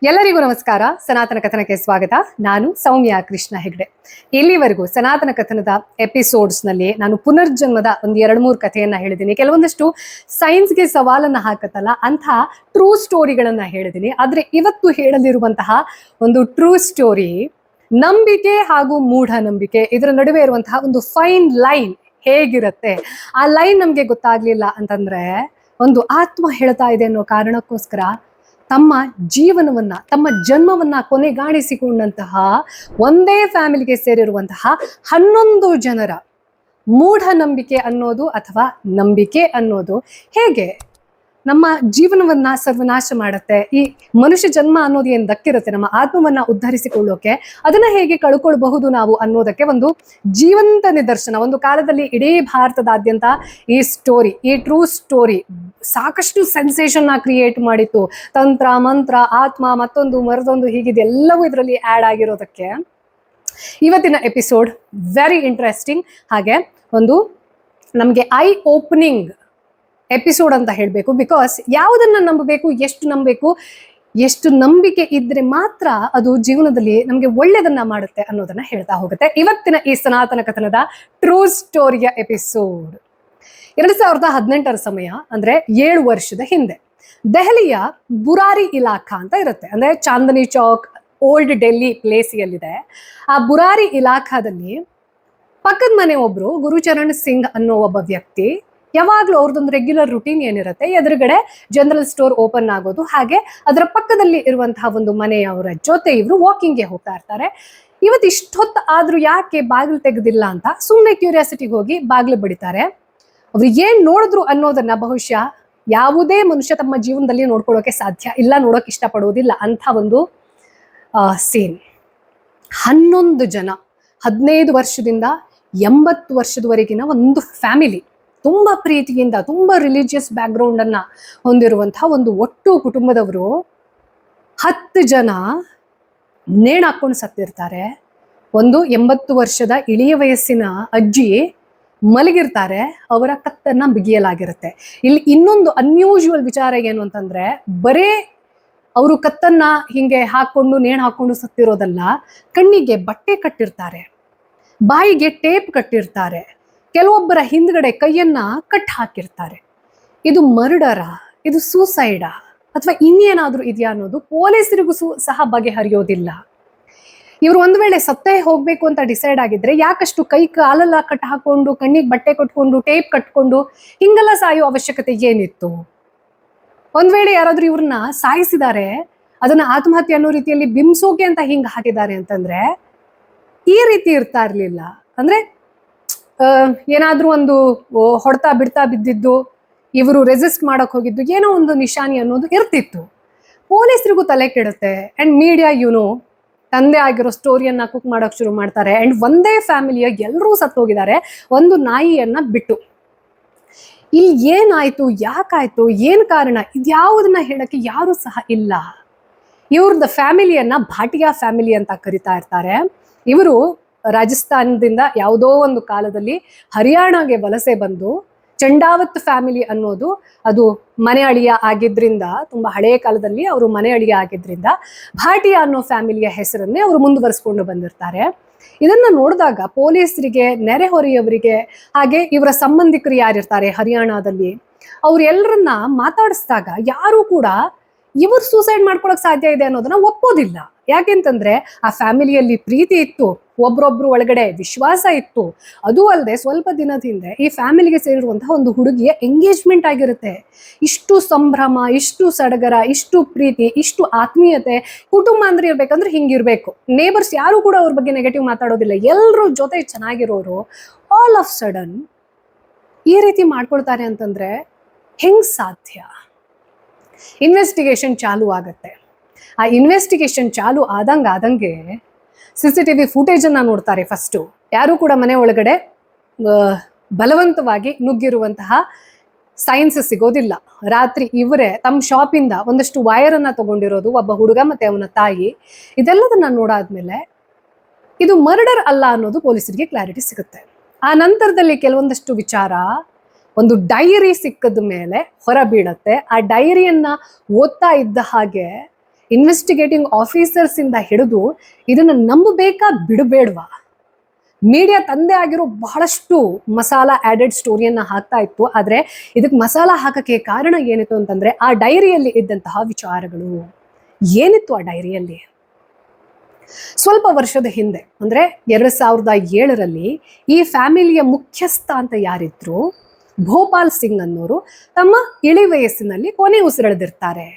ಎಲ್ಲರಿಗೂ ನಮಸ್ಕಾರ. ಸನಾತನ ಕಥನಕ್ಕೆ ಸ್ವಾಗತ. ನಾನು ಸೌಮ್ಯ ಕೃಷ್ಣ ಹೆಗ್ಡೆ. ಇಲ್ಲಿವರೆಗೂ ಸನಾತನ ಕಥನದ ಎಪಿಸೋಡ್ಸ್ ನಲ್ಲಿ ನಾನು ಪುನರ್ಜನ್ಮದ ಒಂದು 2-3 ಕಥೆಯನ್ನ ಹೇಳಿದ್ದೀನಿ. ಕೆಲವೊಂದಷ್ಟು ಸೈನ್ಸ್ಗೆ ಸವಾಲನ್ನ ಹಾಕತ್ತಲ್ಲ ಅಂಥ ಟ್ರೂ ಸ್ಟೋರಿಗಳನ್ನ ಹೇಳಿದ್ದೀನಿ. ಆದ್ರೆ ಇವತ್ತು ಹೇಳಲಿರುವಂತಹ ಒಂದು ಟ್ರೂ ಸ್ಟೋರಿ ನಂಬಿಕೆ ಹಾಗೂ ಮೂಢನಂಬಿಕೆ ಇದರ ನಡುವೆ ಇರುವಂತಹ ಒಂದು ಫೈನ್ ಲೈನ್ ಹೇಗಿರುತ್ತೆ. ಆ ಲೈನ್ ನಮ್ಗೆ ಗೊತ್ತಾಗ್ಲಿಲ್ಲ ಅಂತಂದ್ರೆ ಒಂದು ಆತ್ಮ ಹೇಳ್ತಾ ಇದೆ ಅನ್ನೋ ಕಾರಣಕ್ಕೋಸ್ಕರ ತಮ್ಮ ಜೀವನವನ್ನ ತಮ್ಮ ಜನ್ಮವನ್ನ ಕೊನೆಗಾಣಿಸಿಕೊಂಡಂತಹ ಒಂದೇ ಫ್ಯಾಮಿಲಿಗೆ ಸೇರಿರುವಂತಹ 11 ಜನರ ಮೂಢನಂಬಿಕೆ ಅನ್ನೋದು ಅಥವಾ ನಂಬಿಕೆ ಅನ್ನೋದು ಹೇಗೆ ನಮ್ಮ ಜೀವನವನ್ನ ಸರ್ವನಾಶ ಮಾಡುತ್ತೆ. ಈ ಮನುಷ್ಯ ಜನ್ಮ ಅನ್ನೋದು ಏನ್ ದಕ್ಕಿರುತ್ತೆ ನಮ್ಮ ಆತ್ಮವನ್ನ ಉದ್ಧರಿಸಿಕೊಳ್ಳೋಕೆ, ಅದನ್ನ ಹೇಗೆ ಕಳ್ಕೊಳ್ಬಹುದು ನಾವು ಅನ್ನೋದಕ್ಕೆ ಒಂದು ಜೀವಂತ ನಿದರ್ಶನ. ಒಂದು ಕಾಲದಲ್ಲಿ ಇಡೀ ಭಾರತದಾದ್ಯಂತ ಈ ಸ್ಟೋರಿ, ಈ ಟ್ರೂ ಸ್ಟೋರಿ ಸಾಕಷ್ಟು ಸೆನ್ಸೇಷನ್ ಕ್ರಿಯೇಟ್ ಮಾಡಿತ್ತು. ತಂತ್ರ ಮಂತ್ರ ಆತ್ಮ ಮತ್ತೊಂದು ಮರದೊಂದು ಹೀಗಿದೆಲ್ಲವೂ ಇದರಲ್ಲಿ ಆಡ್ ಆಗಿರೋದಕ್ಕೆ ಇವತ್ತಿನ ಎಪಿಸೋಡ್ ವೆರಿ ಇಂಟ್ರೆಸ್ಟಿಂಗ್. ಹಾಗೆ ಒಂದು ನಮಗೆ ಐ ಓಪನಿಂಗ್ ಎಪಿಸೋಡ್ ಅಂತ ಹೇಳಬೇಕು. ಬಿಕಾಸ್ ಯಾವುದನ್ನ ನಂಬಬೇಕು, ಎಷ್ಟು ನಂಬಿಕೆ ಇದ್ರೆ ಮಾತ್ರ ಅದು ಜೀವನದಲ್ಲಿ ನಮಗೆ ಒಳ್ಳೆಯದನ್ನ ಮಾಡುತ್ತೆ ಅನ್ನೋದನ್ನ ಹೇಳ್ತಾ ಹೋಗುತ್ತೆ ಇವತ್ತಿನ ಈ ಸನಾತನ ಕಥನದ ಟ್ರೂ ಸ್ಟೋರಿಯ ಎಪಿಸೋಡ್. 2018 ಸಮಯ ಅಂದ್ರೆ 7 ವರ್ಷದ ಹಿಂದೆ ದೆಹಲಿಯ ಬುರಾರಿ ಇಲಾಖಾ ಅಂತ ಇರುತ್ತೆ. ಅಂದ್ರೆ ಚಾಂದನಿ ಚೌಕ್ ಓಲ್ಡ್ ಡೆಲ್ಲಿ ಪ್ಲೇಸಿಯಲ್ಲಿದೆ. ಆ ಬುರಾರಿ ಇಲಾಖಾದಲ್ಲಿ ಪಕ್ಕದ ಮನೆ ಒಬ್ರು ಗುರುಚರಣ್ ಸಿಂಗ್ ಅನ್ನೋ ಒಬ್ಬ ವ್ಯಕ್ತಿ ಯಾವಾಗ್ಲೂ ಅವ್ರದ್ದೊಂದು ರೆಗ್ಯುಲರ್ ರುಟೀನ್ ಏನಿರುತ್ತೆ, ಎದುರುಗಡೆ ಜನರಲ್ ಸ್ಟೋರ್ ಓಪನ್ ಆಗೋದು, ಹಾಗೆ ಅದರ ಪಕ್ಕದಲ್ಲಿ ಇರುವಂತಹ ಒಂದು ಮನೆಯವರ ಜೊತೆ ಇವರು ವಾಕಿಂಗ್ಗೆ ಹೋಗ್ತಾ ಇರ್ತಾರೆ. ಇವತ್ತು ಇಷ್ಟೊತ್ತು ಆದ್ರೂ ಯಾಕೆ ಬಾಗಿಲು ತೆಗೆದಿಲ್ಲ ಅಂತ ಸುಮ್ಮನೆ ಕ್ಯೂರಿಯಾಸಿಟಿಗೆ ಹೋಗಿ ಬಾಗಿಲು ಬಡಿತಾರೆ. ಅವ್ರು ಏನ್ ನೋಡಿದ್ರು ಅನ್ನೋದನ್ನ ಬಹುಶಃ ಯಾವುದೇ ಮನುಷ್ಯ ತಮ್ಮ ಜೀವನದಲ್ಲಿ ನೋಡ್ಕೊಳ್ಳೋಕೆ ಸಾಧ್ಯ ಇಲ್ಲ, ನೋಡೋಕೆ ಇಷ್ಟಪಡೋದಿಲ್ಲ ಅಂತ ಒಂದು ಸೀನ್. 11 ಜನ 15 ವರ್ಷದಿಂದ 80 ವರ್ಷದವರೆಗಿನ ಒಂದು ಫ್ಯಾಮಿಲಿ, ತುಂಬಾ ಪ್ರೀತಿಯಿಂದ ತುಂಬಾ ರಿಲಿಜಿಯಸ್ ಬ್ಯಾಕ್ ಗ್ರೌಂಡ್ ಅನ್ನ ಹೊಂದಿರುವಂತಹ ಒಂದು ಒಟ್ಟು ಕುಟುಂಬದವರು 10 ಜನ ನೇಣು ಹಾಕೊಂಡು ಸತ್ತಿರ್ತಾರೆ. ಒಂದು 80 ವರ್ಷದ ಇಳಿಯ ವಯಸ್ಸಿನ ಅಜ್ಜಿ ಮಲಗಿರ್ತಾರೆ, ಅವರ ಕತ್ತನ್ನ ಬಿಗಿಯಲಾಗಿರುತ್ತೆ. ಇಲ್ಲಿ ಇನ್ನೊಂದು ಅನ್ಯೂಶುವಲ್ ವಿಚಾರ ಏನು ಅಂತಂದ್ರೆ, ಬರೇ ಅವರು ಕತ್ತನ್ನ ಹಿಂಗೆ ಹಾಕೊಂಡು ನೇಣು ಹಾಕೊಂಡು ಸತ್ತಿರೋದಲ್ಲ, ಕಣ್ಣಿಗೆ ಬಟ್ಟೆ ಕಟ್ಟಿರ್ತಾರೆ, ಬಾಯಿಗೆ ಟೇಪ್ ಕಟ್ಟಿರ್ತಾರೆ, ಕೆಲವೊಬ್ಬರ ಹಿಂದ್ಗಡೆ ಕೈಯನ್ನ ಕಟ್ ಹಾಕಿರ್ತಾರೆ. ಇದು ಮರ್ಡರಾ, ಇದು ಸೂಸೈಡಾ ಅಥವಾ ಇನ್ನೇನಾದ್ರೂ ಇದೆಯಾ ಅನ್ನೋದು ಪೊಲೀಸರಿಗೂ ಸಹ ಬಗೆಹರಿಯೋದಿಲ್ಲ. ಇವರು ಒಂದು ವೇಳೆ ಸತ್ತೇ ಹೋಗ್ಬೇಕು ಅಂತ ಡಿಸೈಡ್ ಆಗಿದ್ರೆ ಯಾಕಷ್ಟು ಕೈ ಕಾಲೆಲ್ಲ ಕಟ್ ಹಾಕೊಂಡು ಕಣ್ಣಿಗೆ ಬಟ್ಟೆ ಕಟ್ಕೊಂಡು ಟೇಪ್ ಕಟ್ಕೊಂಡು ಹಿಂಗೆಲ್ಲ ಸಾಯೋ ಅವಶ್ಯಕತೆ ಏನಿತ್ತು? ಒಂದ್ ವೇಳೆ ಯಾರಾದ್ರೂ ಇವ್ರನ್ನ ಸಾಯಿಸಿದ್ದಾರೆ, ಅದನ್ನ ಆತ್ಮಹತ್ಯೆ ಅನ್ನೋ ರೀತಿಯಲ್ಲಿ ಬಿಂಬಿಸೋಕೆ ಅಂತ ಹಿಂಗ್ ಹಾಕಿದ್ದಾರೆ ಅಂತಂದ್ರೆ ಈ ರೀತಿ ಇರ್ತಾ ಇರ್ಲಿಲ್ಲ. ಅಂದ್ರೆ ಏನಾದ್ರೂ ಒಂದು ಹೊಡ್ತಾ ಬಿಡ್ತಾ ಬಿದ್ದಿದ್ದು, ಇವರು ರೆಸಿಸ್ಟ್ ಮಾಡಕ್ ಹೋಗಿದ್ದು, ಏನೋ ಒಂದು ನಿಶಾನಿ ಅನ್ನೋದು ಇರ್ತಿತ್ತು. ಪೊಲೀಸರಿಗೂ ತಲೆ ಕೆಡುತ್ತೆ. ಅಂಡ್ ಮೀಡಿಯಾ ತಂದೆ ಆಗಿರೋ ಸ್ಟೋರಿಯನ್ನ ಕುಕ್ ಮಾಡೋಕ್ ಶುರು ಮಾಡ್ತಾರೆ. ಅಂಡ್ ಒಂದೇ ಫ್ಯಾಮಿಲಿಯ ಎಲ್ಲರೂ ಸತ್ತೋಗಿದ್ದಾರೆ, ಒಂದು ನಾಯಿಯನ್ನ ಬಿಟ್ಟು. ಇಲ್ಲಿ ಏನಾಯ್ತು, ಯಾಕಾಯ್ತು, ಏನ್ ಕಾರಣ, ಇದ್ಯಾವುದನ್ನ ಹೇಳಕ್ಕೆ ಯಾರು ಸಹ ಇಲ್ಲ. ಇವ್ರದ್ದು ಫ್ಯಾಮಿಲಿಯನ್ನ ಭಾಟಿಯಾ ಫ್ಯಾಮಿಲಿ ಅಂತ ಕರಿತಾ ಇರ್ತಾರೆ. ಇವರು ರಾಜಸ್ಥಾನದಿಂದ ಯಾವುದೋ ಒಂದು ಕಾಲದಲ್ಲಿ ಹರಿಯಾಣಗೆ ವಲಸೆ ಬಂದು, ಚಂಡಾವತ್ ಫ್ಯಾಮಿಲಿ ಅನ್ನೋದು ಅದು ಮನೆ ಅಳಿಯ ಆಗಿದ್ರಿಂದ, ತುಂಬಾ ಹಳೆಯ ಕಾಲದಲ್ಲಿ ಅವರು ಮನೆ ಅಳಿಯ ಆಗಿದ್ರಿಂದ ಭಾಟಿಯಾ ಅನ್ನೋ ಫ್ಯಾಮಿಲಿಯ ಹೆಸರನ್ನೇ ಅವರು ಮುಂದುವರಿಸ್ಕೊಂಡು ಬಂದಿರ್ತಾರೆ. ಇದನ್ನ ನೋಡಿದಾಗ ಪೊಲೀಸರಿಗೆ, ನೆರೆಹೊರೆಯವರಿಗೆ, ಹಾಗೆ ಇವರ ಸಂಬಂಧಿಕರು ಯಾರಿರ್ತಾರೆ ಹರಿಯಾಣದಲ್ಲಿ, ಅವ್ರೆಲ್ಲರನ್ನ ಮಾತಾಡಿಸಿದಾಗ ಯಾರು ಕೂಡ ಇವರು ಸೂಸೈಡ್ ಮಾಡ್ಕೊಳಕ್ ಸಾಧ್ಯ ಇದೆ ಅನ್ನೋದನ್ನ ಒಪ್ಪೋದಿಲ್ಲ. ಯಾಕೆಂತಂದ್ರೆ ಆ ಫ್ಯಾಮಿಲಿಯಲ್ಲಿ ಪ್ರೀತಿ ಇತ್ತು, ಒಬ್ರೊಬ್ರು ಒಳಗಡೆ ವಿಶ್ವಾಸ ಇತ್ತು. ಅದು ಅಲ್ಲದೆ ಸ್ವಲ್ಪ ದಿನದ ಹಿಂದೆ ಈ ಫ್ಯಾಮಿಲಿಗೆ ಸೇರಿರುವಂತಹ ಒಂದು ಹುಡುಗಿಯ ಎಂಗೇಜ್ಮೆಂಟ್ ಆಗಿರುತ್ತೆ. ಇಷ್ಟು ಸಂಭ್ರಮ, ಇಷ್ಟು ಸಡಗರ, ಇಷ್ಟು ಪ್ರೀತಿ, ಇಷ್ಟು ಆತ್ಮೀಯತೆ. ಕುಟುಂಬ ಅಂದ್ರೆ ಇರ್ಬೇಕಂದ್ರೆ ಹಿಂಗಿರ್ಬೇಕು. ನೇಬರ್ಸ್ ಯಾರು ಕೂಡ ಅವ್ರ ಬಗ್ಗೆ ನೆಗೆಟಿವ್ ಮಾತಾಡೋದಿಲ್ಲ, ಎಲ್ಲರೂ ಜೊತೆ ಚೆನ್ನಾಗಿರೋರು ಆಲ್ ಆಫ್ ಸಡನ್ ಈ ರೀತಿ ಮಾಡ್ಕೊಳ್ತಾರೆ ಅಂತಂದ್ರೆ ಹೆಂಗ್ ಸಾಧ್ಯ? ಇನ್ವೆಸ್ಟಿಗೇಷನ್ ಚಾಲು ಆಗತ್ತೆ. ಆ ಇನ್ವೆಸ್ಟಿಗೇಷನ್ ಚಾಲು ಆದಂಗೆ CCTV ಫುಟೇಜ್ ಅನ್ನ ನೋಡ್ತಾರೆ. ಫಸ್ಟು ಯಾರು ಕೂಡ ಮನೆ ಒಳಗಡೆ ಬಲವಂತವಾಗಿ ನುಗ್ಗಿರುವಂತಹ ಸೈನ್ಸ್ ಸಿಗೋದಿಲ್ಲ. ರಾತ್ರಿ ಇವರೇ ತಮ್ಮ ಶಾಪಿಂದ ಒಂದಷ್ಟು ವೈರ್ ಅನ್ನ ತಗೊಂಡಿರೋದು, ಒಬ್ಬ ಹುಡುಗ ಮತ್ತೆ ಅವನ ತಾಯಿ. ಇದೆಲ್ಲದನ್ನ ನೋಡಾದ್ಮೇಲೆ ಇದು ಮರ್ಡರ್ ಅಲ್ಲ ಅನ್ನೋದು ಪೊಲೀಸರಿಗೆ ಕ್ಲಾರಿಟಿ ಸಿಗುತ್ತೆ. ಆ ನಂತರದಲ್ಲಿ ಕೆಲವೊಂದಷ್ಟು ವಿಚಾರ ಒಂದು ಡೈರಿ ಸಿಕ್ಕದ ಮೇಲೆ ಹೊರ ಬೀಳತ್ತೆ. ಆ ಡೈರಿಯನ್ನ ಓದ್ತಾ ಇದ್ದ ಹಾಗೆ ಇನ್ವೆಸ್ಟಿಗೇಟಿಂಗ್ ಆಫೀಸರ್ಸ್ ಇಂದ ಹಿಡಿದು ಇದನ್ನ ನಂಬಬೇಕಾ ಬಿಡಬೇಡ್ವಾ? ಮೀಡಿಯಾ ತಂದೆ ಆಗಿರೋ ಬಹಳಷ್ಟು ಮಸಾಲ ಆಡೆಡ್ ಸ್ಟೋರಿಯನ್ನ ಹಾಕ್ತಾ ಇತ್ತು. ಆದ್ರೆ ಇದಕ್ಕೆ ಮಸಾಲ ಹಾಕಕ್ಕೆ ಕಾರಣ ಏನಿತ್ತು ಅಂತಂದ್ರೆ ಆ ಡೈರಿಯಲ್ಲಿ ಇದ್ದಂತಹ ವಿಚಾರಗಳು. ಏನಿತ್ತು ಆ ಡೈರಿಯಲ್ಲಿ? ಸ್ವಲ್ಪ ವರ್ಷದ ಹಿಂದೆ ಅಂದ್ರೆ 2007ರಲ್ಲಿ ಈ ಫ್ಯಾಮಿಲಿಯ ಮುಖ್ಯಸ್ಥ ಅಂತ ಯಾರಿದ್ರು, ಭೋಪಾಲ್ ಸಿಂಗ್ ಅನ್ನೋರು ತಮ್ಮ ಇಳಿ ವಯಸ್ಸಿನಲ್ಲಿ ಕೊನೆ ಉಸಿರೆಳೆದಿರ್ತಾರೆ.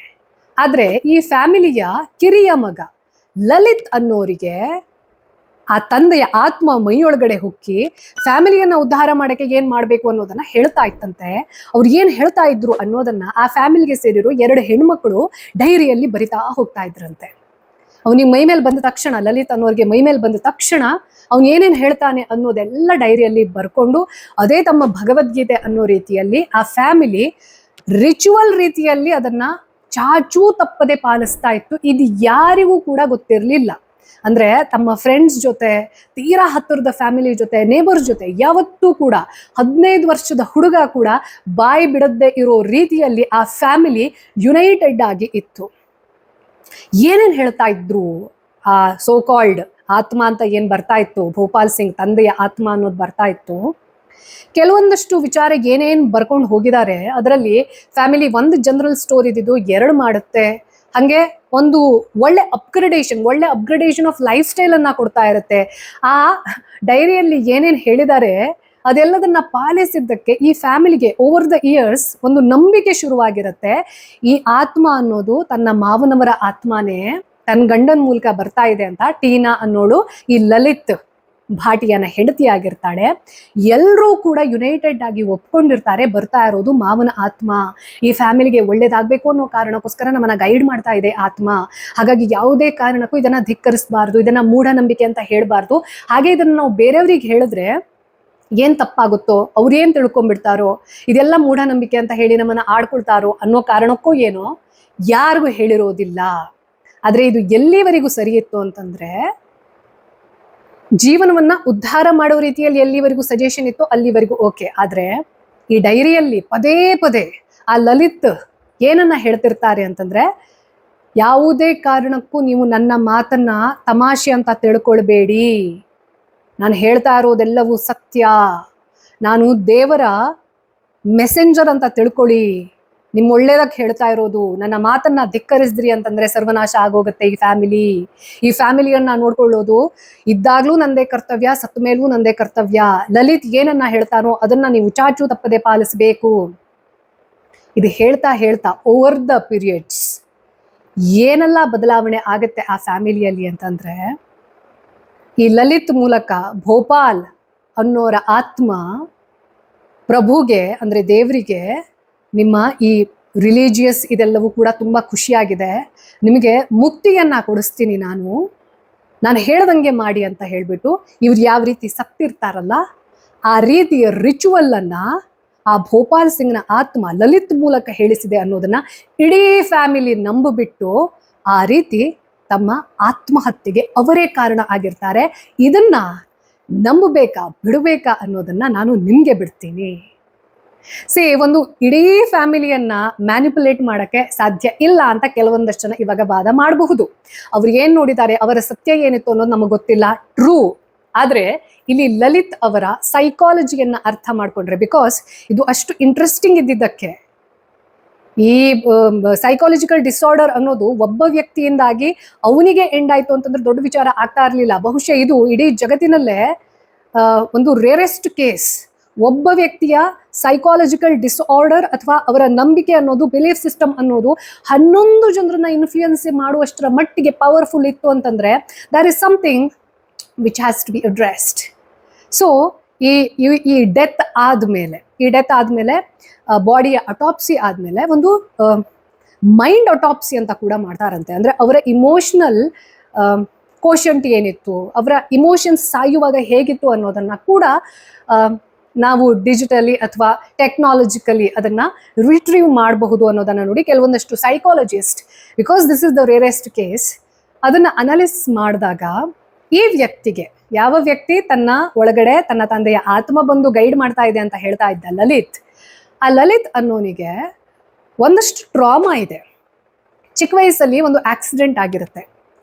ಆದ್ರೆ ಈ ಫ್ಯಾಮಿಲಿಯ ಕಿರಿಯ ಮಗ ಲಲಿತ್ ಅನ್ನೋರಿಗೆ ಆ ತಂದೆಯ ಆತ್ಮ ಮೈಯೊಳಗಡೆ ಹುಕ್ಕಿ ಫ್ಯಾಮಿಲಿಯನ್ನ ಉದ್ಧಾರ ಮಾಡಕ್ಕೆ ಏನ್ ಮಾಡ್ಬೇಕು ಅನ್ನೋದನ್ನ ಹೇಳ್ತಾ ಇತ್ತಂತೆ. ಅವ್ರು ಏನ್ ಹೇಳ್ತಾ ಇದ್ರು ಅನ್ನೋದನ್ನ ಆ ಫ್ಯಾಮಿಲಿಗೆ ಸೇರಿರೋ 2 ಹೆಣ್ಮಕ್ಳು ಡೈರಿಯಲ್ಲಿ ಬರಿತಾ ಹೋಗ್ತಾ ಇದ್ರಂತೆ. ಅವನಿಗೆ ಮೈ ಮೇಲೆ ಬಂದ ತಕ್ಷಣ, ಲಲಿತ್ ಅನ್ನೋರಿಗೆ ಮೈ ಮೇಲೆ ಬಂದ ತಕ್ಷಣ ಅವ್ನು ಏನೇನ್ ಹೇಳ್ತಾನೆ ಅನ್ನೋದೆಲ್ಲ ಡೈರಿಯಲ್ಲಿ ಬರ್ಕೊಂಡು ಅದೇ ತಮ್ಮ ಭಗವದ್ಗೀತೆ ಅನ್ನೋ ರೀತಿಯಲ್ಲಿ ಆ ಫ್ಯಾಮಿಲಿ ರಿಚುವಲ್ ರೀತಿಯಲ್ಲಿ ಅದನ್ನ ಚಾಚೂ ತಪ್ಪದೆ ಪಾಲಿಸ್ತಾ ಇತ್ತು. ಇದು ಯಾರಿಗೂ ಕೂಡ ಗೊತ್ತಿರಲಿಲ್ಲ. ಅಂದ್ರೆ ತಮ್ಮ ಫ್ರೆಂಡ್ಸ್ ಜೊತೆ, ತೀರಾ ಹತ್ತಿರದ ಫ್ಯಾಮಿಲಿ ಜೊತೆ, ನೇಬರ್ಸ್ ಜೊತೆ ಯಾವತ್ತೂ ಕೂಡ 15 ವರ್ಷದ ಹುಡುಗ ಕೂಡ ಬಾಯಿ ಬಿಡದ್ದೇ ಇರೋ ರೀತಿಯಲ್ಲಿ ಆ ಫ್ಯಾಮಿಲಿ ಯುನೈಟೆಡ್ ಆಗಿ ಇತ್ತು. ಏನೇನ್ ಹೇಳ್ತಾ ಇದ್ರು ಆ ಸೋ ಕಾಲ್ಡ್ ಆತ್ಮ ಅಂತ ಏನ್ ಬರ್ತಾ ಇತ್ತು, ಭೋಪಾಲ್ ಸಿಂಗ್ ತಂದೆಯ ಆತ್ಮ ಅನ್ನೋದು ಬರ್ತಾ ಇತ್ತು. ಕೆಲವೊಂದಷ್ಟು ವಿಚಾರ ಏನೇನ್ ಬರ್ಕೊಂಡು ಹೋಗಿದ್ದಾರೆ ಅದರಲ್ಲಿ ಫ್ಯಾಮಿಲಿ ಒಂದು ಜನರಲ್ ಸ್ಟೋರ್ ಇದ್ದಿದ್ದು 2 ಮಾಡುತ್ತೆ. ಹಂಗೆ ಒಂದು ಒಳ್ಳೆ ಅಪ್ಗ್ರೇಡೇಷನ್ ಆಫ್ ಲೈಫ್ ಸ್ಟೈಲ್ ಅನ್ನ ಕೊಡ್ತಾ ಇರುತ್ತೆ. ಆ ಡೈರಿಯಲ್ಲಿ ಏನೇನ್ ಹೇಳಿದ್ದಾರೆ ಅದೆಲ್ಲದನ್ನ ಪಾಲಿಸಿದ್ದಕ್ಕೆ ಈ ಫ್ಯಾಮಿಲಿಗೆ ಓವರ್ ದ ಇಯರ್ಸ್ ಒಂದು ನಂಬಿಕೆ ಶುರುವಾಗಿರುತ್ತೆ. ಈ ಆತ್ಮ ಅನ್ನೋದು ತನ್ನ ಮಾವನವರ ಆತ್ಮನೇ ತನ್ನ ಗಂಡನ ಮೂಲಕ ಬರ್ತಾ ಇದೆ ಅಂತ. ಟೀನಾ ಅನ್ನೋಳು ಈ ಲಲಿತ್ ಭಾಟಿಯನ್ನ ಹೆಂಡತಿಯಾಗಿರ್ತಾಳೆ. ಎಲ್ಲರೂ ಕೂಡ ಯುನೈಟೆಡ್ ಆಗಿ ಒಪ್ಕೊಂಡಿರ್ತಾರೆ ಬರ್ತಾ ಇರೋದು ಮಾವನ ಆತ್ಮ, ಈ ಫ್ಯಾಮಿಲಿಗೆ ಒಳ್ಳೇದಾಗ್ಬೇಕು ಅನ್ನೋ ಕಾರಣಕ್ಕೋಸ್ಕರ ನಮ್ಮನ್ನ ಗೈಡ್ ಮಾಡ್ತಾ ಇದೆ ಆತ್ಮ. ಹಾಗಾಗಿ ಯಾವುದೇ ಕಾರಣಕ್ಕೂ ಇದನ್ನ ಧಿಕ್ಕರಿಸಬಾರ್ದು, ಇದನ್ನ ಮೂಢನಂಬಿಕೆ ಅಂತ ಹೇಳ್ಬಾರ್ದು. ಹಾಗೆ ಇದನ್ನ ನಾವು ಬೇರೆಯವ್ರಿಗೆ ಹೇಳಿದ್ರೆ ಏನ್ ತಪ್ಪಾಗುತ್ತೋ, ಅವ್ರೇನ್ ತಿಳ್ಕೊಂಡ್ಬಿಡ್ತಾರೋ, ಇದೆಲ್ಲ ಮೂಢನಂಬಿಕೆ ಅಂತ ಹೇಳಿ ನಮ್ಮನ್ನ ಆಡ್ಕೊಳ್ತಾರೋ ಅನ್ನೋ ಕಾರಣಕ್ಕೂ ಏನೋ ಯಾರಿಗೂ ಹೇಳಿರೋದಿಲ್ಲ. ಆದ್ರೆ ಇದು ಎಲ್ಲಿವರೆಗೂ ಸರಿ ಇತ್ತು ಅಂತಂದ್ರೆ ಜೀವನವನ್ನ ಉದ್ಧಾರ ಮಾಡೋ ರೀತಿಯಲ್ಲಿ ಎಲ್ಲಿವರೆಗೂ ಸಜೆಷನ್ ಇತ್ತು ಅಲ್ಲಿವರೆಗೂ ಓಕೆ. ಆದ್ರೆ ಈ ಡೈರಿಯಲ್ಲಿ ಪದೇ ಪದೇ ಆ ಲಲಿತ್ ಏನನ್ನ ಹೇಳ್ತಿರ್ತಾರೆ ಅಂತಂದ್ರೆ, ಯಾವುದೇ ಕಾರಣಕ್ಕೂ ನೀವು ನನ್ನ ಮಾತನ್ನ ತಮಾಷೆ ಅಂತ ತಿಳ್ಕೊಳ್ಬೇಡಿ, ನಾನು ಹೇಳ್ತಾ ಇರೋದೆಲ್ಲವೂ ಸತ್ಯ, ನಾನು ದೇವರ ಮೆಸೆಂಜರ್ ಅಂತ ತಿಳ್ಕೊಳ್ಳಿ, ನಿಮ್ ಒಳ್ಳೇದಕ್ಕೆ ಹೇಳ್ತಾ ಇರೋದು. ನನ್ನ ಮಾತನ್ನ ಧಿಕ್ಕರಿಸಿದ್ರಿ ಅಂತಂದ್ರೆ ಸರ್ವನಾಶ ಆಗೋಗುತ್ತೆ ಈ ಫ್ಯಾಮಿಲಿಯನ್ನ ನೋಡ್ಕೊಳ್ಳೋದು ಇದ್ದಾಗ್ಲೂ ನಂದೇ ಕರ್ತವ್ಯ, ಸತ್ತ ಮೇಲೂ ನಂದೇ ಕರ್ತವ್ಯ. ಲಲಿತ್ ಏನನ್ನ ಹೇಳ್ತಾನೋ ಅದನ್ನ ನೀವು ಚಾಚು ತಪ್ಪದೆ ಪಾಲಿಸಬೇಕು. ಇದು ಹೇಳ್ತಾ ಹೇಳ್ತಾ ಓವರ್ ದ ಪೀರಿಯಡ್ಸ್ ಏನೆಲ್ಲ ಬದಲಾವಣೆ ಆಗುತ್ತೆ ಆ ಫ್ಯಾಮಿಲಿಯಲ್ಲಿ ಅಂತಂದ್ರೆ, ಈ ಲಲಿತ್ ಮೂಲಕ ಭೋಪಾಲ್ ಅನ್ನೋರ ಆತ್ಮ ಪ್ರಭುಗೆ ಅಂದ್ರೆ ದೇವರಿಗೆ, ನಿಮ್ಮ ಈ ರಿಲಿಜಿಯಸ್ ಇದೆಲ್ಲವೂ ಕೂಡ ತುಂಬಾ ಖುಷಿಯಾಗಿದೆ, ನಿಮಗೆ ಮುಕ್ತಿಯನ್ನ ಕೊಡಿಸ್ತೀನಿ ನಾನು ಹೇಳ್ದಂಗೆ ಮಾಡಿ ಅಂತ ಹೇಳ್ಬಿಟ್ಟು ಇವ್ರು ಯಾವ ರೀತಿ ಸತ್ತಿರ್ತಾರಲ್ಲ ಆ ರೀತಿಯ ರಿಚುವಲ್ ಅನ್ನ ಆ ಭೋಪಾಲ್ ಸಿಂಗ್ನ ಆತ್ಮ ಲಲಿತ್ ಮೂಲಕ ಹೇಳಿಸಿದೆ ಅನ್ನೋದನ್ನ ಇಡೀ ಫ್ಯಾಮಿಲಿ ನಂಬಿಬಿಟ್ಟು ಆ ರೀತಿ ತಮ್ಮ ಆತ್ಮಹತ್ಯೆಗೆ ಅವರೇ ಕಾರಣ ಆಗಿರ್ತಾರೆ. ಇದನ್ನ ನಂಬಬೇಕಾ ಬಿಡಬೇಕಾ ಅನ್ನೋದನ್ನ ನಾನು ನಿಮ್ಗೆ ಬಿಡ್ತೀನಿ. ಒಂದು ಇಡೀ ಫ್ಯಾಮಿಲಿಯನ್ನ ಮ್ಯಾನಿಪುಲೇಟ್ ಮಾಡಕ್ಕೆ ಸಾಧ್ಯ ಇಲ್ಲ ಅಂತ ಕೆಲವೊಂದಷ್ಟು ಜನ ಇವಾಗ ವಾದ ಮಾಡಬಹುದು. ಅವ್ರು ಏನ್ ನೋಡಿದ್ದಾರೆ, ಅವರ ಸತ್ಯ ಏನಿತ್ತು ಅನ್ನೋದು ನಮಗೆ ಗೊತ್ತಿಲ್ಲ, ಟ್ರೂ. ಆದ್ರೆ ಇಲ್ಲಿ ಲಲಿತ್ ಅವರ ಸೈಕಾಲಜಿಯನ್ನ ಅರ್ಥ ಮಾಡ್ಕೊಂಡ್ರೆ, ಬಿಕಾಸ್ ಇದು ಅಷ್ಟು ಇಂಟ್ರೆಸ್ಟಿಂಗ್ ಇದ್ದಿದ್ದಕ್ಕೆ, ಈ ಸೈಕಾಲಜಿಕಲ್ ಡಿಸಾರ್ಡರ್ ಅನ್ನೋದು ಒಬ್ಬ ವ್ಯಕ್ತಿಯಿಂದಾಗಿ ಅವನಿಗೆ ಎಂಡ್ ಆಯ್ತು ಅಂತಂದ್ರೆ ದೊಡ್ಡ ವಿಚಾರ ಆಗ್ತಾ ಇರ್ಲಿಲ್ಲ. ಬಹುಶಃ ಇದು ಇಡೀ ಜಗತ್ತಿನಲ್ಲೇ ಒಂದು ರೇರೆಸ್ಟ್ ಕೇಸ್. ಒಬ್ಬ ವ್ಯಕ್ತಿಯ ಸೈಕಾಲಜಿಕಲ್ ಡಿಸಾರ್ಡರ್ ಅಥವಾ ಅವರ ನಂಬಿಕೆ ಅನ್ನೋದು, ಬಿಲೀಫ್ ಸಿಸ್ಟಮ್ ಅನ್ನೋದು 11 ಜನರನ್ನ ಇನ್ಫ್ಲೂಯೆನ್ಸ್ ಮಾಡುವಷ್ಟರ ಮಟ್ಟಿಗೆ ಪವರ್ಫುಲ್ ಇತ್ತು ಅಂತಂದ್ರೆ there is something which has to be addressed. So ಈ ಡೆತ್ ಆದ್ಮೇಲೆ ಬಾಡಿಯ ಅಟಾಪ್ಸಿ ಆದ್ಮೇಲೆ ಒಂದು ಮೈಂಡ್ ಅಟಾಪ್ಸಿ ಅಂತ ಕೂಡ ಮಾಡ್ತಾರಂತೆ. ಅಂದ್ರೆ ಅವರ ಇಮೋಷನಲ್ ಕೋಶಂಟ್ ಏನಿತ್ತು, ಅವರ ಇಮೋಷನ್ಸ್ ಸಾಯುವಾಗ ಹೇಗಿತ್ತು ಅನ್ನೋದನ್ನ ಕೂಡ ನಾವು ಡಿಜಿಟಲಿ ಅಥವಾ ಟೆಕ್ನಾಲಜಿಕಲಿ ಅದನ್ನ ರಿಟ್ರೀವ್ ಮಾಡಬಹುದು ಅನ್ನೋದನ್ನ ನೋಡಿ ಕೆಲವೊಂದಷ್ಟು psychologist, because this is the rarest case, ಅದನ್ನ ಅನಾಲಿಸ್ ಮಾಡಿದಾಗ ಈ ವ್ಯಕ್ತಿಗೆ, ಯಾವ ವ್ಯಕ್ತಿ ತನ್ನ ಒಳಗಡೆ ತನ್ನ ತಂದೆಯ ಆತ್ಮ ಬಂದು ಗೈಡ್ ಮಾಡ್ತಾ ಇದೆ ಅಂತ ಹೇಳ್ತಾ ಇದ್ದ ಲಲಿತ್, ಆ ಲಲಿತ್ ಅನ್ನೋನಿಗೆ ಒಂದಷ್ಟು ಟ್ರಾಮಾ ಇದೆ. ಚಿಕ್ಕ ವಯಸ್ಸಲ್ಲಿ ಒಂದು ಆಕ್ಸಿಡೆಂಟ್ ಆಗಿರುತ್ತೆ.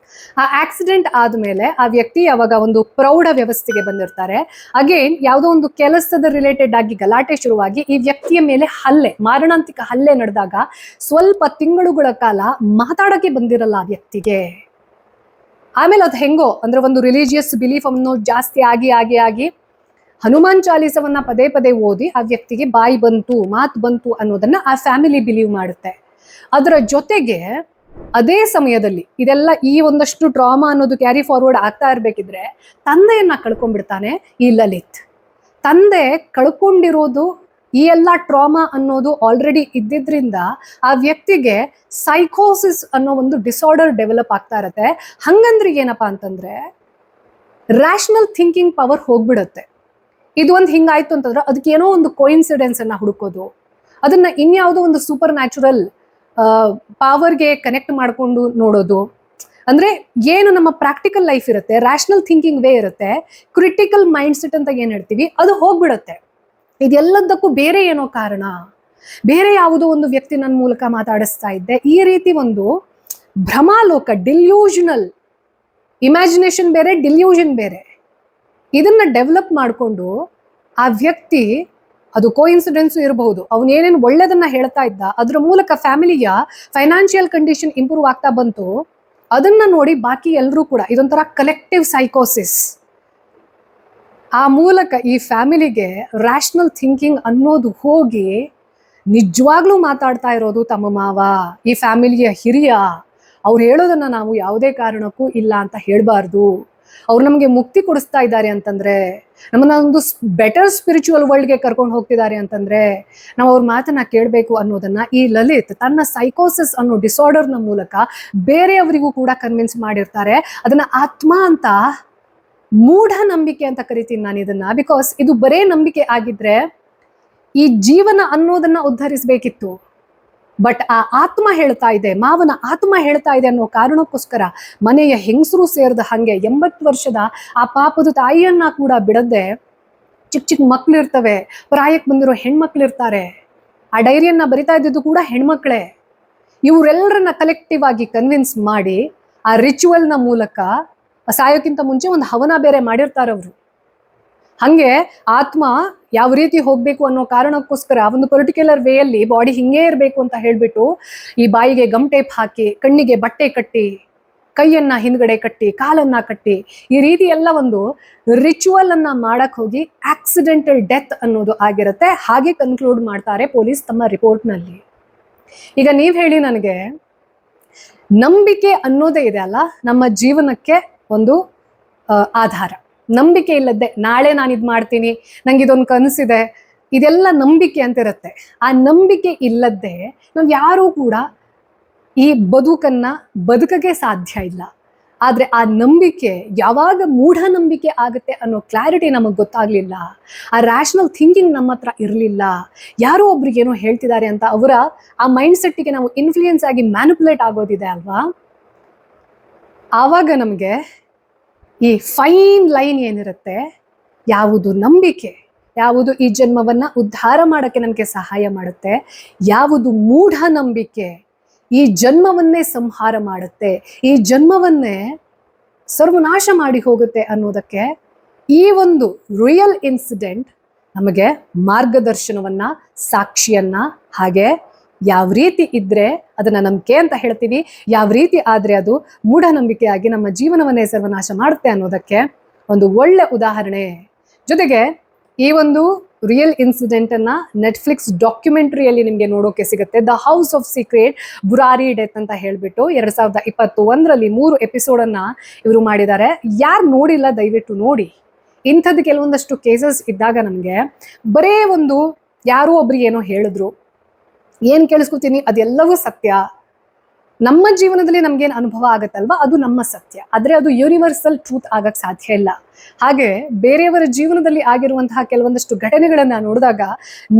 ಆ ಆಕ್ಸಿಡೆಂಟ್ ಆದ್ಮೇಲೆ ಆ ವ್ಯಕ್ತಿ ಅವಾಗ ಒಂದು ಪ್ರೌಢ ವ್ಯವಸ್ಥೆಗೆ ಬಂದಿರ್ತಾರೆ. ಅಗೇನ್ ಯಾವುದೋ ಒಂದು ಕೆಲಸದ ರಿಲೇಟೆಡ್ ಆಗಿ ಗಲಾಟೆ ಶುರುವಾಗಿ ಈ ವ್ಯಕ್ತಿಯ ಮೇಲೆ ಮಾರಣಾಂತಿಕ ಹಲ್ಲೆ ನಡೆದಾಗ ಸ್ವಲ್ಪ ತಿಂಗಳುಗಳ ಕಾಲ ಮಾತಾಡಕ್ಕೆ ಬಂದಿರಲ್ಲ ಆ ವ್ಯಕ್ತಿಗೆ. ಆಮೇಲೆ ಅದು ಹೆಂಗೋ ಅಂದ್ರೆ ಒಂದು ರಿಲಿಜಿಯಸ್ ಬಿಲೀಫ್ ಅನ್ನೋ ಜಾಸ್ತಿ ಆಗಿ ಹನುಮಾನ್ ಚಾಲೀಸವನ್ನ ಪದೇ ಪದೇ ಓದಿ ಆ ವ್ಯಕ್ತಿಗೆ ಬಾಯಿ ಬಂತು, ಮಾತು ಬಂತು ಅನ್ನೋದನ್ನ ಆ ಫ್ಯಾಮಿಲಿ ಬಿಲೀವ್ ಮಾಡುತ್ತೆ. ಅದರ ಜೊತೆಗೆ ಅದೇ ಸಮಯದಲ್ಲಿ ಇದೆಲ್ಲ ಈ ಒಂದಷ್ಟು ಟ್ರಾಮಾ ಅನ್ನೋದು ಕ್ಯಾರಿ ಫಾರ್ವರ್ಡ್ ಆಗ್ತಾ ಇರ್ಬೇಕಿದ್ರೆ ತಂದೆಯನ್ನ ಕಳ್ಕೊಂಡ್ಬಿಡ್ತಾನೆ ಈ ಲಲಿತ್. ತಂದೆ ಕಳ್ಕೊಂಡಿರೋದು ಈ ಎಲ್ಲ ಟ್ರಾಮಾ ಅನ್ನೋದು ಆಲ್ರೆಡಿ ಇದ್ದಿದ್ರಿಂದ ಆ ವ್ಯಕ್ತಿಗೆ ಸೈಕೋಸಿಸ್ ಅನ್ನೋ ಒಂದು ಡಿಸಾರ್ಡರ್ ಡೆವಲಪ್ ಆಗ್ತಾ ಇರತ್ತೆ. ಹಂಗಂದ್ರೆ ಏನಪ್ಪಾ ಅಂತಂದ್ರೆ ರ್ಯಾಷನಲ್ ಥಿಂಕಿಂಗ್ ಪವರ್ ಹೋಗ್ಬಿಡುತ್ತೆ. ಇದು ಒಂದು ಹಿಂಗಾಯ್ತು ಅಂತಂದ್ರೆ ಅದಕ್ಕೆ ಏನೋ ಒಂದು ಕೋಇನ್ಸಿಡೆನ್ಸ್ ಅನ್ನ ಹುಡುಕೋದು, ಅದನ್ನ ಇನ್ಯಾವುದೋ ಒಂದು ಸೂಪರ್ ನ್ಯಾಚುರಲ್ ಪವರ್ಗೆ ಕನೆಕ್ಟ್ ಮಾಡ್ಕೊಂಡು ನೋಡೋದು. ಅಂದ್ರೆ ಏನು ನಮ್ಮ ಪ್ರಾಕ್ಟಿಕಲ್ ಲೈಫ್ ಇರುತ್ತೆ, ರ್ಯಾಷನಲ್ ಥಿಂಕಿಂಗ್ ವೇ ಇರುತ್ತೆ, ಕ್ರಿಟಿಕಲ್ ಮೈಂಡ್ ಸೆಟ್ ಅಂತ ಏನ್ ಹೇಳ್ತೀವಿ ಅದು ಹೋಗ್ಬಿಡುತ್ತೆ. ಇದೆಲ್ಲದಕ್ಕೂ ಬೇರೆ ಏನೋ ಕಾರಣ, ಬೇರೆ ಯಾವುದೋ ಒಂದು ವ್ಯಕ್ತಿ ನನ್ನ ಮೂಲಕ ಮಾತಾಡಿಸ್ತಾ ಇದ್ದೆ, ಈ ರೀತಿ ಒಂದು ಭ್ರಮಾಲೋಕ, ಡಿಲ್ಯೂಷನಲ್ ಇಮ್ಯಾಜಿನೇಷನ್ ಬೇರೆ, ಡಿಲ್ಯೂಷನ್ ಬೇರೆ, ಇದನ್ನ ಡೆವಲಪ್ ಮಾಡಿಕೊಂಡು ಆ ವ್ಯಕ್ತಿ, ಅದು ಕೋಇನ್ಸಿಡೆನ್ಸ್ ಇರಬಹುದು, ಅವನೇನೇನು ಒಳ್ಳೆದನ್ನ ಹೇಳ್ತಾ ಇದ್ದ ಅದ್ರ ಮೂಲಕ ಫ್ಯಾಮಿಲಿಯ ಫೈನಾನ್ಷಿಯಲ್ ಕಂಡೀಷನ್ ಇಂಪ್ರೂವ್ ಆಗ್ತಾ ಬಂತು. ಅದನ್ನ ನೋಡಿ ಬಾಕಿ ಎಲ್ಲರೂ ಕೂಡ ಇದೊಂಥರ ಕಲೆಕ್ಟಿವ್ ಸೈಕೋಸಿಸ್. ಆ ಮೂಲಕ ಈ ಫ್ಯಾಮಿಲಿಗೆ ರ್ಯಾಷನಲ್ ಥಿಂಕಿಂಗ್ ಅನ್ನೋದು ಹೋಗಿ ನಿಜವಾಗ್ಲೂ ಮಾತಾಡ್ತಾ ಇರೋದು ತಮ್ಮ ಮಾವ, ಈ ಫ್ಯಾಮಿಲಿಯ ಹಿರಿಯ. ಅವ್ರು ಹೇಳೋದನ್ನ ನಾವು ಯಾವುದೇ ಕಾರಣಕ್ಕೂ ಇಲ್ಲ ಅಂತ ಹೇಳ್ಬಾರ್ದು. ಅವ್ರು ನಮಗೆ ಮುಕ್ತಿ ಕೊಡಿಸ್ತಾ ಇದ್ದಾರೆ ಅಂತಂದ್ರೆ, ನಮ್ಮನ್ನ ಒಂದು ಬೆಟರ್ ಸ್ಪಿರಿಚುವಲ್ ವರ್ಲ್ಡ್ಗೆ ಕರ್ಕೊಂಡು ಹೋಗ್ತಿದ್ದಾರೆ ಅಂತಂದ್ರೆ ನಾವು ಅವ್ರ ಮಾತನ್ನ ಕೇಳಬೇಕು ಅನ್ನೋದನ್ನ ಈ ಲಲಿತ್ ತನ್ನ ಸೈಕೋಸಿಸ್ ಅನ್ನೋ ಡಿಸಾರ್ಡರ್ನ ಮೂಲಕ ಬೇರೆಯವರಿಗೂ ಕೂಡ ಕನ್ವಿನ್ಸ್ ಮಾಡಿರ್ತಾರೆ. ಅದನ್ನ ಆತ್ಮ ಅಂತ, ಮೂಢ ನಂಬಿಕೆ ಅಂತ ಕರಿತೀನಿ ನಾನು ಇದನ್ನ. ಬಿಕಾಸ್ ಇದು ಬರೇ ನಂಬಿಕೆ ಆಗಿದ್ರೆ ಈ ಜೀವನ ಅನ್ನೋದನ್ನ ಉದ್ಧರಿಸಬೇಕಿತ್ತು. ಬಟ್ ಆ ಆತ್ಮ ಹೇಳ್ತಾ ಇದೆ, ಮಾವನ ಆತ್ಮ ಹೇಳ್ತಾ ಇದೆ ಅನ್ನೋ ಕಾರಣಕ್ಕೋಸ್ಕರ ಮನೆಯ ಹೆಂಗಸರು ಸೇರಿದ ಹಂಗೆ 80 ವರ್ಷದ ಆ ಪಾಪದ ತಾಯಿಯನ್ನ ಕೂಡ ಬಿಡದೆ, ಚಿಕ್ಕ ಮಕ್ಳು ಇರ್ತವೆ, ಪ್ರಾಯಕ್ಕೆ ಬಂದಿರೋ ಹೆಣ್ಮಕ್ಳು ಇರ್ತಾರೆ, ಆ ಡೈರಿಯನ್ನ ಬರಿತಾ ಇದ್ದಿದ್ದು ಕೂಡ ಹೆಣ್ಮಕ್ಳೇ. ಇವರೆಲ್ಲರನ್ನ ಕಲೆಕ್ಟಿವ್ ಆಗಿ ಕನ್ವಿನ್ಸ್ ಮಾಡಿ ಆ ರಿಚುವಲ್ನ ಮೂಲಕ ಸಾಯೋಕ್ಕಿಂತ ಮುಂಚೆ ಒಂದು ಹವನ ಬೇರೆ ಮಾಡಿರ್ತಾರವ್ರು. ಹಂಗೆ ಆತ್ಮ ಯಾವ ರೀತಿ ಹೋಗ್ಬೇಕು ಅನ್ನೋ ಕಾರಣಕ್ಕೋಸ್ಕರ ಒಂದು ಪರ್ಟಿಕ್ಯುಲರ್ ವೇಯಲ್ಲಿ ಬಾಡಿ ಹಿಂಗೇ ಇರಬೇಕು ಅಂತ ಹೇಳ್ಬಿಟ್ಟು ಈ ಬಾಯಿಗೆ ಗಮ್ ಟೇಪ್ ಹಾಕಿ, ಕಣ್ಣಿಗೆ ಬಟ್ಟೆ ಕಟ್ಟಿ, ಕೈಯನ್ನ ಹಿಂದ್ಗಡೆ ಕಟ್ಟಿ, ಕಾಲನ್ನ ಕಟ್ಟಿ, ಈ ರೀತಿ ಎಲ್ಲ ಒಂದು ರಿಚುವಲ್ ಅನ್ನ ಮಾಡಕ್ ಹೋಗಿ ಆಕ್ಸಿಡೆಂಟಲ್ ಡೆತ್ ಅನ್ನೋದು ಆಗಿರುತ್ತೆ. ಹಾಗೆ ಕನ್ಕ್ಲೂಡ್ ಮಾಡ್ತಾರೆ ಪೊಲೀಸ್ ತಮ್ಮ ರಿಪೋರ್ಟ್ ನಲ್ಲಿ. ಈಗ ನೀವ್ ಹೇಳಿ ನನಗೆ, ನಂಬಿಕೆ ಅನ್ನೋದೇ ಇದೆ ಅಲ್ಲ ನಮ್ಮ ಜೀವನಕ್ಕೆ ಒಂದು ಆಧಾರ. ನಂಬಿಕೆ ಇಲ್ಲದೆ ನಾಳೆ ನಾನು ಇದ್ ಮಾಡ್ತೀನಿ, ನಂಗೆ ಇದೊಂದು ಕನಸಿದೆ, ಇದೆಲ್ಲ ನಂಬಿಕೆ ಅಂತ ಇರುತ್ತೆ. ಆ ನಂಬಿಕೆ ಇಲ್ಲದೆ ನಾವ್ ಯಾರೂ ಕೂಡ ಈ ಬದುಕನ್ನ ಬದುಕಕ್ಕೆ ಸಾಧ್ಯ ಇಲ್ಲ. ಆದ್ರೆ ಆ ನಂಬಿಕೆ ಯಾವಾಗ ಮೂಢನಂಬಿಕೆ ಆಗುತ್ತೆ ಅನ್ನೋ ಕ್ಲಾರಿಟಿ ನಮಗ್ ಗೊತ್ತಾಗ್ಲಿಲ್ಲ, ಆ ರ್ಯಾಷನಲ್ ಥಿಂಕಿಂಗ್ ನಮ್ಮ ಹತ್ರ ಇರಲಿಲ್ಲ, ಯಾರೋ ಒಬ್ರಿಗೆ ಏನೋ ಹೇಳ್ತಿದ್ದಾರೆ ಅಂತ ಅವರ ಆ ಮೈಂಡ್ ಸೆಟ್ಗೆ ನಾವು ಇನ್ಫ್ಲೂಯೆನ್ಸ್ ಆಗಿ ಮ್ಯಾನಿಪುಲೇಟ್ ಆಗೋದಿದೆ ಅಲ್ವಾ, ಆವಾಗ ನಮಗೆ ಈ ಫೈನ್ ಲೈನ್ ಏನಿರುತ್ತೆ, ಯಾವುದು ನಂಬಿಕೆ, ಯಾವುದು ಈ ಜನ್ಮವನ್ನ ಉದ್ಧಾರ ಮಾಡಕ್ಕೆ ನಮಗೆ ಸಹಾಯ ಮಾಡುತ್ತೆ, ಯಾವುದು ಮೂಢ ನಂಬಿಕೆ ಈ ಜನ್ಮವನ್ನೇ ಸಂಹಾರ ಮಾಡುತ್ತೆ, ಈ ಜನ್ಮವನ್ನೇ ಸರ್ವನಾಶ ಮಾಡಿ ಹೋಗುತ್ತೆ ಅನ್ನೋದಕ್ಕೆ ಈ ಒಂದು ರಿಯಲ್ ಇನ್ಸಿಡೆಂಟ್ ನಮಗೆ ಮಾರ್ಗದರ್ಶನವನ್ನ, ಸಾಕ್ಷಿಯನ್ನ, ಹಾಗೆ ಯಾವ ರೀತಿ ಇದ್ರೆ ಅದನ್ನ ನಂಬಿಕೆ ಅಂತ ಹೇಳ್ತೀವಿ, ಯಾವ ರೀತಿ ಆದ್ರೆ ಅದು ಮೂಢನಂಬಿಕೆಯಾಗಿ ನಮ್ಮ ಜೀವನವನ್ನೇ ಸರ್ವನಾಶ ಮಾಡುತ್ತೆ ಅನ್ನೋದಕ್ಕೆ ಒಂದು ಒಳ್ಳೆ ಉದಾಹರಣೆ. ಜೊತೆಗೆ ಈ ಒಂದು ರಿಯಲ್ ಇನ್ಸಿಡೆಂಟ್ ಅನ್ನ ನೆಟ್ಫ್ಲಿಕ್ಸ್ ಡಾಕ್ಯುಮೆಂಟ್ರಿಯಲ್ಲಿ ನಿಮ್ಗೆ ನೋಡೋಕೆ ಸಿಗುತ್ತೆ. The house of secret Burari death ಅಂತ ಹೇಳ್ಬಿಟ್ಟು 2021ರಲ್ಲಿ 3 ಎಪಿಸೋಡ್ ಅನ್ನ ಇವರು ಮಾಡಿದ್ದಾರೆ. ಯಾರು ನೋಡಿಲ್ಲ ದಯವಿಟ್ಟು ನೋಡಿ. ಇಂಥದ್ದು ಕೆಲವೊಂದಷ್ಟು ಕೇಸಸ್ ಇದ್ದಾಗ ನಮ್ಗೆ ಬರೇ ಒಂದು ಯಾರೋ ಒಬ್ರಿಗೆ ಏನೋ ಹೇಳಿದ್ರು, ಏನ್ ಕೇಳಿಸ್ಕೊತೀನಿ ಅದೆಲ್ಲವೂ ಸತ್ಯ, ನಮ್ಮ ಜೀವನದಲ್ಲಿ ನಮ್ಗೇನು ಅನುಭವ ಆಗತ್ತಲ್ವಾ ಅದು ನಮ್ಮ ಸತ್ಯ, ಆದ್ರೆ ಅದು ಯೂನಿವರ್ಸಲ್ ಟ್ರೂತ್ ಆಗಕ್ ಸಾಧ್ಯ ಇಲ್ಲ. ಹಾಗೆ ಬೇರೆಯವರ ಜೀವನದಲ್ಲಿ ಆಗಿರುವಂತಹ ಕೆಲವೊಂದಷ್ಟು ಘಟನೆಗಳನ್ನ ನೋಡಿದಾಗ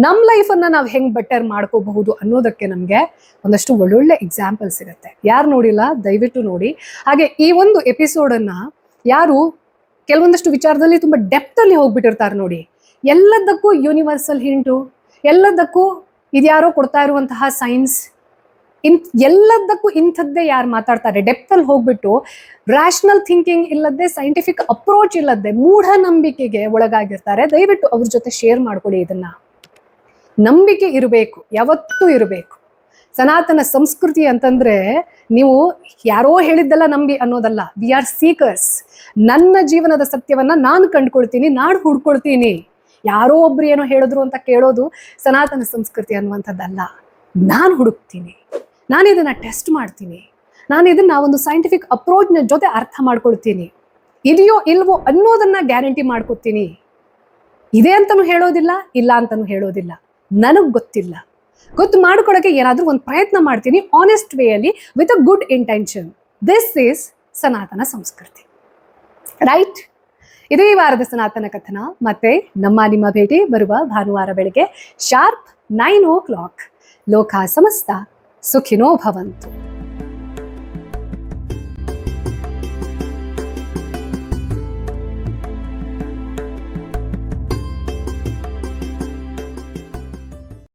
ನಮ್ಮ ಲೈಫನ್ನ ನಾವು ಹೆಂಗ್ ಬೆಟರ್ ಮಾಡ್ಕೋಬಹುದು ಅನ್ನೋದಕ್ಕೆ ನಮ್ಗೆ ಒಂದಷ್ಟು ಒಳ್ಳೊಳ್ಳೆ ಎಕ್ಸಾಂಪಲ್ಸ್ ಇರುತ್ತೆ. ಯಾರು ನೋಡಿಲ್ಲ ದಯವಿಟ್ಟು ನೋಡಿ. ಹಾಗೆ ಈ ಒಂದು ಎಪಿಸೋಡ್ ಅನ್ನ ಯಾರು ಕೆಲವೊಂದಷ್ಟು ವಿಚಾರದಲ್ಲಿ ತುಂಬಾ ಡೆಪ್ತ್ ಅಲ್ಲಿ ಹೋಗ್ಬಿಟ್ಟಿರ್ತಾರೆ ನೋಡಿ, ಎಲ್ಲದಕ್ಕೂ ಯೂನಿವರ್ಸಲ್ ಹಿಂಟು, ಎಲ್ಲದಕ್ಕೂ ಇದ್ಯಾರೋ ಕೊಡ್ತಾ ಇರುವಂತಹ ಸೈನ್ಸ್, ಎಲ್ಲದಕ್ಕೂ ಇಂಥದ್ದೇ ಯಾರು ಮಾತಾಡ್ತಾರೆ, ಡೆಪ್ತ್ ಅಲ್ಲಿ ಹೋಗ್ಬಿಟ್ಟು ರ್ಯಾಷನಲ್ ಥಿಂಕಿಂಗ್ ಇಲ್ಲದೆ, ಸೈಂಟಿಫಿಕ್ ಅಪ್ರೋಚ್ ಇಲ್ಲದೆ ಮೂಢನಂಬಿಕೆಗೆ ಒಳಗಾಗಿರ್ತಾರೆ, ದಯವಿಟ್ಟು ಅವ್ರ ಜೊತೆ ಶೇರ್ ಮಾಡ್ಕೊಳ್ಳಿ. ಇದನ್ನ ನಂಬಿಕೆ ಇರಬೇಕು, ಯಾವತ್ತೂ ಇರಬೇಕು. ಸನಾತನ ಸಂಸ್ಕೃತಿ ಅಂತಂದ್ರೆ ನೀವು ಯಾರೋ ಹೇಳಿದ್ದೆಲ್ಲ ನಂಬಿ ಅನ್ನೋದಲ್ಲ. We are seekers. ನನ್ನ ಜೀವನದ ಸತ್ಯವನ್ನ ನಾನು ಕಂಡುಕೊಳ್ತೀನಿ, ನಾನು ಹುಡ್ಕೊಳ್ತೀನಿ. ಯಾರೋ ಒಬ್ರು ಏನೋ ಹೇಳಿದ್ರು ಅಂತ ಕೇಳೋದು ಸನಾತನ ಸಂಸ್ಕೃತಿ ಅನ್ನುವಂಥದ್ದಲ್ಲ. ನಾನು ಹುಡುಕ್ತೀನಿ, ನಾನು ಇದನ್ನ ಟೆಸ್ಟ್ ಮಾಡ್ತೀನಿ, ನಾನು ಇದನ್ನ ಒಂದು ಸೈಂಟಿಫಿಕ್ ಅಪ್ರೋಚ್ನ ಜೊತೆ ಅರ್ಥ ಮಾಡ್ಕೊಳ್ತೀನಿ. ಇದೆಯೋ ಇಲ್ವೋ ಅನ್ನೋದನ್ನ ಗ್ಯಾರಂಟಿ ಮಾಡ್ಕೊತೀನಿ. ಇದೆ ಅಂತಾನು ಹೇಳೋದಿಲ್ಲ, ಇಲ್ಲ ಅಂತಾನು ಹೇಳೋದಿಲ್ಲ. ನನಗ್ ಗೊತ್ತಿಲ್ಲ, ಗೊತ್ತು ಮಾಡ್ಕೊಳಕ್ಕೆ ಏನಾದ್ರೂ ಒಂದು ಪ್ರಯತ್ನ ಮಾಡ್ತೀನಿ, ಆನೆಸ್ಟ್ ವೇಯಲ್ಲಿ, with a good intention. This is Sanatana Sanskriti, right? ಇದು ಈ ವಾರದ ಸನಾತನ ಕಥನ. ಮತ್ತೆ ನಿಮ್ಮ ಭೇಟಿ ಬರುವ ಭಾನುವಾರ ಬೆಳಗ್ಗೆ ಶಾರ್ಪ್ 9 o'clock. ಲೋಕ ಸಮಸ್ತ ಸುಖಿನೋ ಭವಂತು.